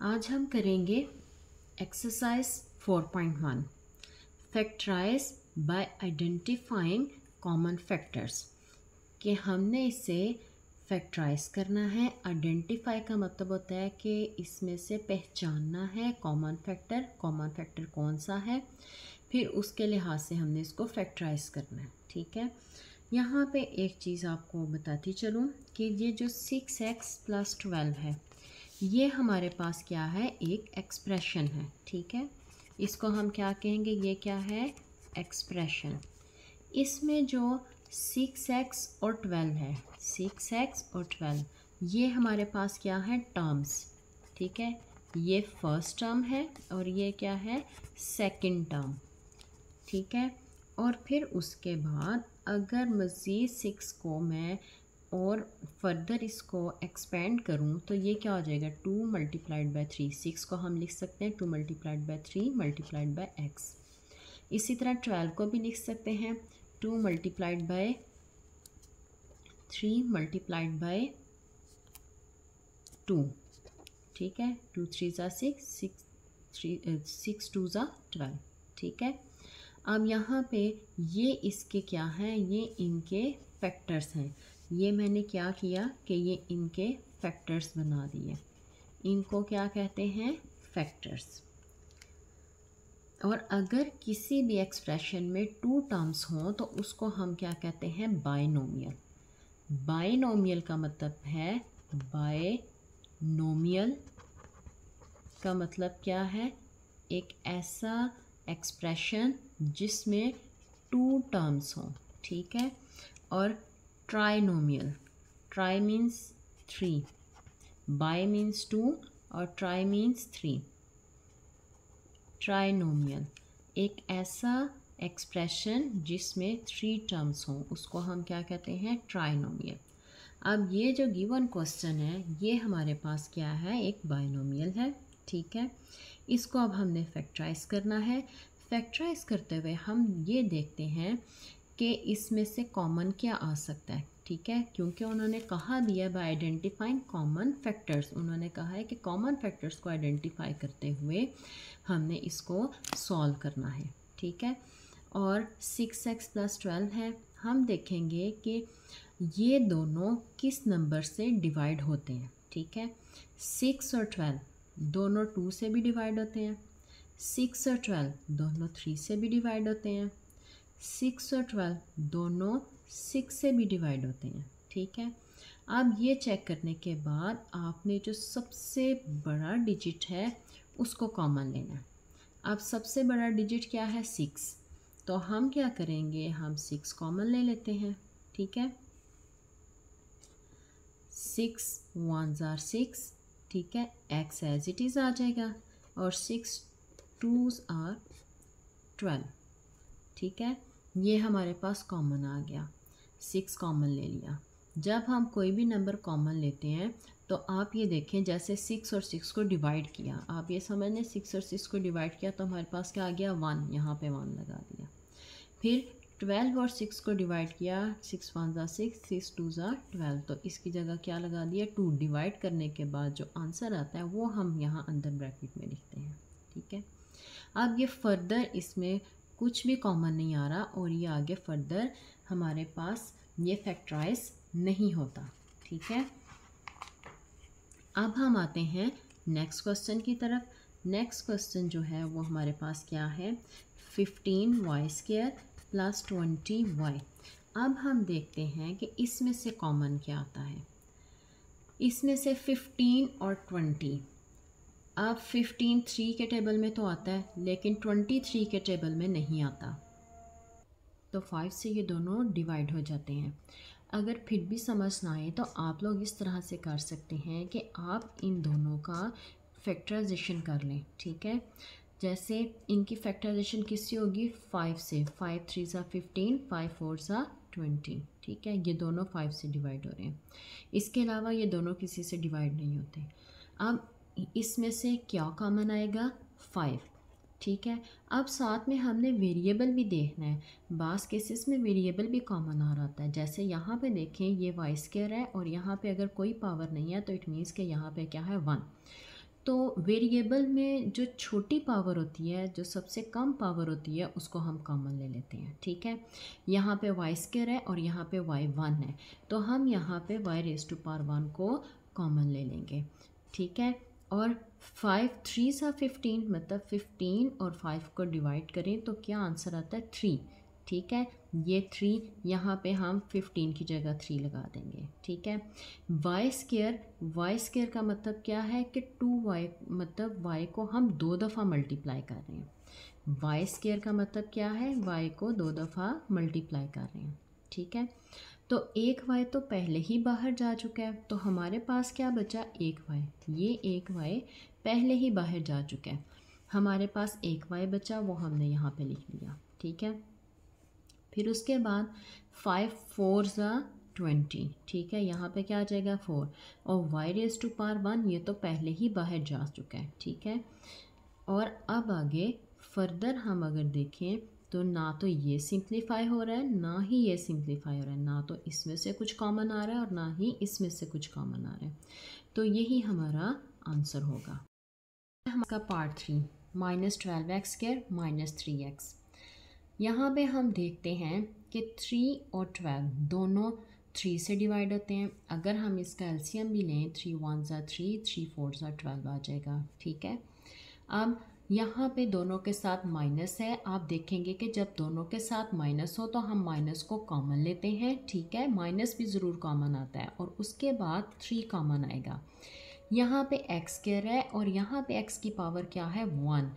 आज हम करेंगे exercise 4.1 factorise by identifying common factors कि हमने इसे फैक्टराइज करना है। आइडेंटिफाई का मतलब होता है कि इसमें से पहचानना है कॉमन फैक्टर कौन सा है, फिर उसके लिहाज से हमने इसको फैक्टराइज करना है। ठीक है, यहाँ पे एक चीज़ आपको बताती चलूँ कि ये जो 6x + 12 है ये हमारे पास क्या है, एक एक्सप्रेशन है। ठीक है, इसको हम क्या कहेंगे, ये क्या है, एक्सप्रेशन। इसमें जो 6x और 12 है, 6x और 12 ये हमारे पास क्या है, टर्म्स। ठीक है, ये फर्स्ट टर्म है और ये क्या है, सेकंड टर्म। ठीक है, और फिर उसके बाद अगर मज़ीद 6 को मैं और फर्दर इसको एक्सपेंड करूं तो ये क्या हो जाएगा, 2 × 3। 6 को हम लिख सकते हैं 2 × 3 × x। इसी तरह 12 को भी लिख सकते हैं 2 × 3 × 2। ठीक है, 2 3 ज़ा 6, 6 2 ज़ा 12। ठीक है, अब यहाँ पे ये इसके क्या हैं, ये इनके फैक्टर्स हैं। ये मैंने क्या किया कि ये इनके फैक्टर्स बना दिए। इनको क्या कहते हैं, फैक्टर्स। और अगर किसी भी एक्सप्रेशन में 2 टर्म्स हों तो उसको हम क्या कहते हैं, बाइनोमियल। बाइनोमियल का मतलब है, बाइनोमियल का मतलब क्या है, एक ऐसा एक्सप्रेशन जिसमें 2 टर्म्स हों। ठीक है, और trinomial, try means 3, by means 2 और ट्राई मीन्स 3। ट्राइनोमियल एक ऐसा एक्सप्रेशन जिसमें 3 टर्म्स हों, उसको हम क्या कहते हैं, ट्राइनोमियल। अब ये जो गिवन क्वेश्चन है ये हमारे पास क्या है, एक बाइनोमियल है। ठीक है, इसको अब हमने फैक्टराइज करना है। फैक्टराइज करते हुए हम ये देखते हैं कि इसमें से कॉमन क्या आ सकता है। ठीक है, क्योंकि उन्होंने कहा दिया बाय आइडेंटिफाइंग कॉमन फैक्टर्स, उन्होंने कहा है कि कॉमन फैक्टर्स को आइडेंटिफाई करते हुए हमने इसको सॉल्व करना है। ठीक है, और 6x + 12 है। हम देखेंगे कि ये दोनों किस नंबर से डिवाइड होते हैं। ठीक है, 6 और 12 दोनों 2 से भी डिवाइड होते हैं, 6 और 12 दोनों 3 से भी डिवाइड होते हैं, 6 और 12 दोनों 6 से भी डिवाइड होते हैं। ठीक है, अब ये चेक करने के बाद आपने जो सबसे बड़ा डिजिट है उसको कॉमन लेना है। अब सबसे बड़ा डिजिट क्या है, 6, तो हम क्या करेंगे, हम 6 कॉमन ले लेते हैं। ठीक है, 6 1s are 6। ठीक है, x एज इट इज़ आ जाएगा और 6 2s are 12। ठीक है, ये हमारे पास कॉमन आ गया, 6 कॉमन ले लिया। जब हम कोई भी नंबर कॉमन लेते हैं तो आप ये देखें, जैसे 6 और 6 को डिवाइड किया, आप ये समझ लें 6 और 6 को डिवाइड किया तो हमारे पास क्या आ गया, 1, यहाँ पे 1 लगा दिया। फिर 12 और 6 को डिवाइड किया, 6 1s are 6, 6 2s are 12, तो इसकी जगह क्या लगा दिया, 2। डिवाइड करने के बाद जो आंसर आता है वो हम यहाँ अंदर ब्रैकेट में लिखते हैं। ठीक है, अब ये फर्दर इसमें कुछ भी कॉमन नहीं आ रहा और ये आगे फर्दर हमारे पास ये फैक्टराइज नहीं होता। ठीक है, अब हम आते हैं नेक्स्ट क्वेश्चन की तरफ। नेक्स्ट क्वेश्चन जो है वो हमारे पास क्या है, 15y² + 20y। अब हम देखते हैं कि इसमें से कॉमन क्या आता है। इसमें से 15 और 20, अब 15 3 के टेबल में तो आता है लेकिन 20 3 के टेबल में नहीं आता, तो 5 से ये दोनों डिवाइड हो जाते हैं। अगर फिर भी समझ ना आए तो आप लोग इस तरह से कर सकते हैं कि आप इन दोनों का फैक्टराइजेशन कर लें। ठीक है, जैसे इनकी फैक्टराइजेशन किससे होगी, 5 से। 5 3s are 15, 5 4s are 20। ठीक है, ये दोनों 5 से डिवाइड हो रहे हैं, इसके अलावा ये दोनों किसी से डिवाइड नहीं होते। अब इसमें से क्या कॉमन आएगा, 5। ठीक है, अब साथ में हमने वेरिएबल भी देखना है। बास केसेस में वेरिएबल भी कॉमन आ रहा होता है, जैसे यहाँ पे देखें ये y² है और यहाँ पे अगर कोई पावर नहीं है तो इट मीन्स कि यहाँ पे क्या है, 1। तो वेरिएबल में जो छोटी पावर होती है, जो सबसे कम पावर होती है, उसको हम कॉमन ले लेते हैं। ठीक है, यहाँ पे वाई स्क्वायर है और यहाँ पे वाई 1 है, तो हम यहाँ पे वाई रेज़ टू पावर 1 को कॉमन ले लेंगे। ठीक है, और 5 3 सा 15, मतलब 15 और 5 को डिवाइड करें तो क्या आंसर आता है 3। ठीक है, ये 3 यहाँ पे हम 15 की जगह 3 लगा देंगे। ठीक है, वाई स्क्वायर का मतलब क्या है कि 2y, मतलब y को हम 2 दफ़ा मल्टीप्लाई कर रहे हैं। वाई स्क्वायर का मतलब क्या है, y को 2 दफ़ा मल्टीप्लाई कर रहे हैं। ठीक है, तो एक y तो पहले ही बाहर जा चुका है, तो हमारे पास क्या बचा, एक y। ये एक y पहले ही बाहर जा चुका है, हमारे पास एक y बचा, वो हमने यहाँ पे लिख लिया। ठीक है, फिर उसके बाद 5 4 ज़ा 20। ठीक है, यहाँ पे क्या आ जाएगा 4, और वाई रेज़ टू पावर 1 ये तो पहले ही बाहर जा चुका है। ठीक है, और अब आगे फर्दर हम अगर देखें तो ना तो ये सिंप्लीफाई हो रहा है, ना ही ये सिंप्लीफाई हो रहा है, ना तो इसमें से कुछ कॉमन आ रहा है और ना ही इसमें से कुछ कॉमन आ रहा है, तो यही हमारा आंसर होगा। हमारा पार्ट 3 -12x² -3x। यहाँ पे हम देखते हैं कि 3 और 12 दोनों 3 से डिवाइड होते हैं। अगर हम इसका एलसीएम भी लें, 3 1 ज़ा 3, 3 4 ज़ा 12 आ जाएगा। ठीक है, अब यहाँ पे दोनों के साथ माइनस है, आप देखेंगे कि जब दोनों के साथ माइनस हो तो हम माइनस को कॉमन लेते हैं। ठीक है, माइनस भी ज़रूर कॉमन आता है, और उसके बाद 3 कॉमन आएगा। यहाँ पे x स्क्वायर है और यहाँ पे x की पावर क्या है 1,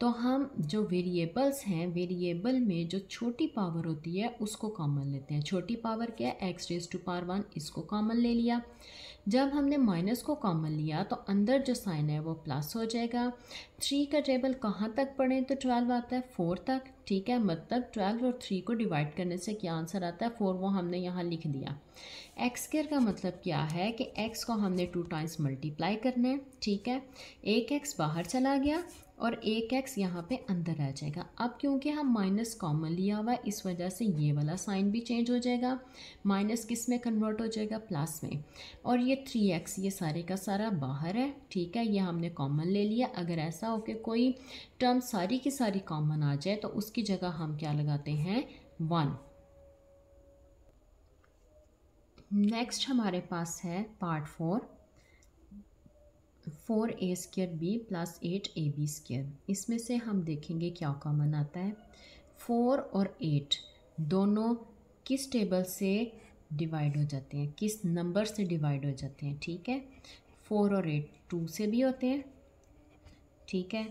तो हम जो वेरिएबल्स हैं, वेरिएबल में जो छोटी पावर होती है उसको कॉमन लेते हैं। छोटी पावर क्या है, x रेज़ टू पावर 1, इसको कॉमन ले लिया। जब हमने माइनस को कॉमन लिया तो अंदर जो साइन है वो प्लस हो जाएगा। 3 का टेबल कहाँ तक पढ़ें तो 12 आता है, 4 तक। ठीक है, मतलब 12 और 3 को डिवाइड करने से क्या आंसर आता है 4, वो हमने यहाँ लिख दिया। एक्स स्क्वायर का मतलब क्या है कि x को हमने 2 टाइम्स मल्टीप्लाई करना है। ठीक है, एक x बाहर चला गया और एक x यहाँ पे अंदर आ जाएगा। अब क्योंकि हम माइनस कॉमन लिया हुआ है, इस वजह से ये वाला साइन भी चेंज हो जाएगा, माइनस किस में कन्वर्ट हो जाएगा, प्लस में। और ये 3x ये सारे का सारा बाहर है। ठीक है, ये हमने कॉमन ले लिया। अगर ऐसा हो कि कोई टर्म सारी की सारी कॉमन आ जाए तो उसकी जगह हम क्या लगाते हैं 1। नेक्स्ट हमारे पास है पार्ट 4a² प्लस 8ab²। इसमें से हम देखेंगे क्या कॉमन आता है। 4 और 8 दोनों किस टेबल से डिवाइड हो जाते हैं, किस नंबर से डिवाइड हो जाते हैं। ठीक है, 4 और 8 2 से भी होते हैं। ठीक है,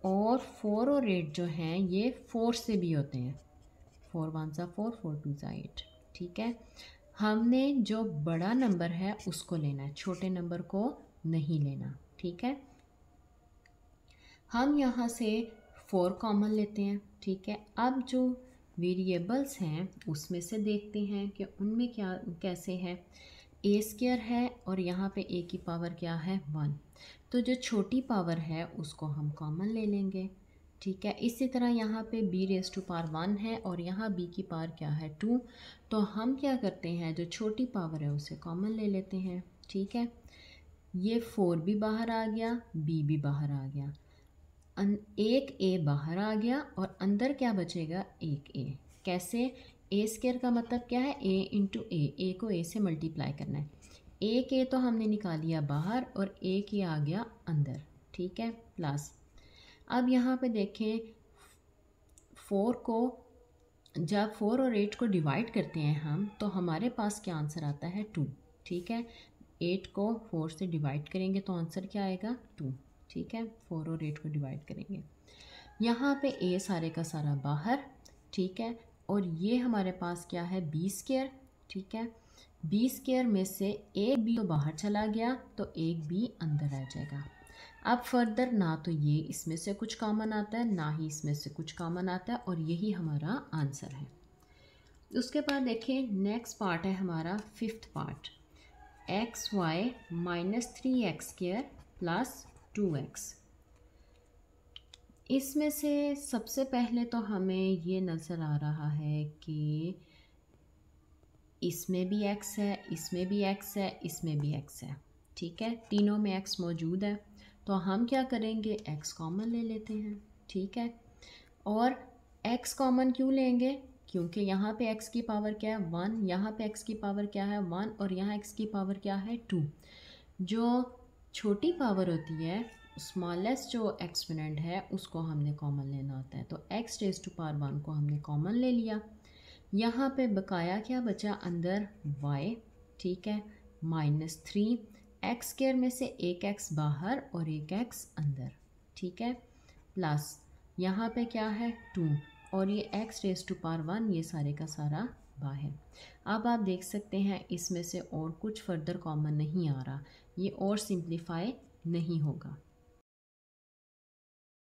और 4 और 8 जो हैं ये 4 से भी होते हैं। 4 1 ज़ा 4, 4 2 ज़ा 8। ठीक है, हमने जो बड़ा नंबर है उसको लेना है, छोटे नंबर को नहीं लेना। ठीक है, हम यहाँ से 4 कॉमन लेते हैं। ठीक है, अब जो वेरिएबल्स हैं उसमें से देखते हैं कि उनमें क्या कैसे है। a² है और यहाँ पे a की पावर क्या है 1, तो जो छोटी पावर है उसको हम कॉमन ले लेंगे। ठीक है, इसी तरह यहाँ पे b रेज़ टू पावर 1 है और यहाँ b की पावर क्या है 2, तो हम क्या करते हैं जो छोटी पावर है उसे कॉमन ले लेते हैं। ठीक है, ये 4 भी बाहर आ गया, b भी बाहर आ गया, एक a बाहर आ गया और अंदर क्या बचेगा, एक a। कैसे, a² का मतलब क्या है a इंटू a को a से मल्टीप्लाई करना है। एक a तो हमने निकाल लिया बाहर और एक a आ गया अंदर। ठीक है, प्लस अब यहाँ पे देखें 4 को, जब 4 और 8 को डिवाइड करते हैं हम तो हमारे पास क्या आंसर आता है 2। ठीक है, 8 को 4 से डिवाइड करेंगे तो आंसर क्या आएगा 2। ठीक है, 4 और 8 को डिवाइड करेंगे, यहाँ पे a सारे का सारा बाहर। ठीक है, और ये हमारे पास क्या है b²। ठीक है, b² में से एक b तो बाहर चला गया तो एक b अंदर आ जाएगा। अब फर्दर ना तो ये इसमें से कुछ कॉमन आता है ना ही इसमें से कुछ कॉमन आता है, और यही हमारा आंसर है। उसके बाद देखिए नेक्स्ट पार्ट है हमारा 5th part, xy -3x² plus 2x। इसमें से सबसे पहले तो हमें ये नज़र आ रहा है कि इसमें भी x है, इसमें भी x है, इसमें भी x है। ठीक है, तीनों में x मौजूद है, तो हम क्या करेंगे, x कॉमन ले लेते हैं, ठीक है। और x कॉमन क्यों लेंगे, क्योंकि यहाँ पे x की पावर क्या है 1, यहाँ पे x की पावर क्या है 1 और यहाँ x की पावर क्या है 2। जो छोटी पावर होती है, स्मॉलेस्ट जो एक्सपोनेंट है, उसको हमने कॉमन लेना होता है। तो x रेज़ टू पावर 1 को हमने कॉमन ले लिया। यहाँ पे बकाया क्या बचा अंदर, y, ठीक है, -3, एक्स स्क्वायर में से एक x बाहर और एक x अंदर, ठीक है, प्लस यहाँ पे क्या है 2 और ये x रेज़ टू पावर 1, ये सारे का सारा बाहर। अब आप देख सकते हैं इसमें से और कुछ फर्दर कॉमन नहीं आ रहा, ये और सिंप्लीफाई नहीं होगा।